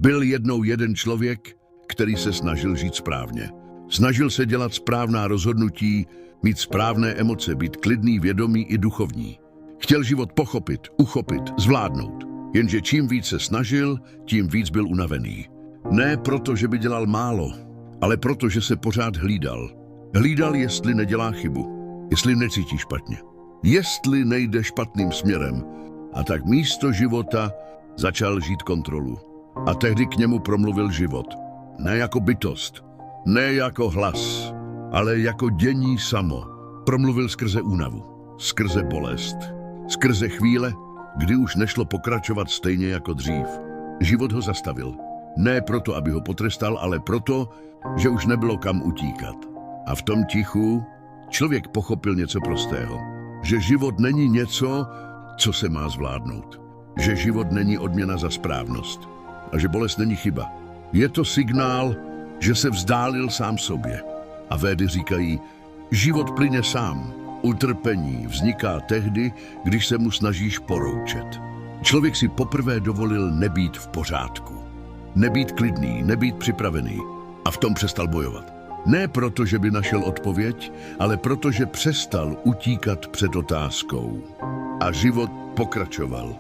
Byl jednou jeden člověk, který se snažil žít správně. Snažil se dělat správná rozhodnutí, mít správné emoce, být klidný, vědomý i duchovní. Chtěl život pochopit, uchopit, zvládnout. Jenže čím víc se snažil, tím víc byl unavený. Ne proto, že by dělal málo, ale proto, že se pořád hlídal. Hlídal, jestli nedělá chybu, jestli necítí špatně, jestli nejde špatným směrem. A tak místo života začal žít kontrolu. A tehdy k němu promluvil život. Ne jako bytost, ne jako hlas, ale jako dění samo. Promluvil skrze únavu, skrze bolest, skrze chvíle, kdy už nešlo pokračovat stejně jako dřív. Život ho zastavil. Ne proto, aby ho potrestal, ale proto, že už nebylo kam utíkat. A v tom tichu člověk pochopil něco prostého. Že život není něco, co se má zvládnout. Že život není odměna za správnost. A že bolest není chyba. Je to signál, že se vzdálil sám sobě. A védy říkají, život plyne sám. Utrpení vzniká tehdy, když se mu snažíš poroučet. Člověk si poprvé dovolil nebýt v pořádku. Nebýt klidný, nebýt připravený. A v tom přestal bojovat. Ne proto, že by našel odpověď, ale proto, že přestal utíkat před otázkou. A život pokračoval.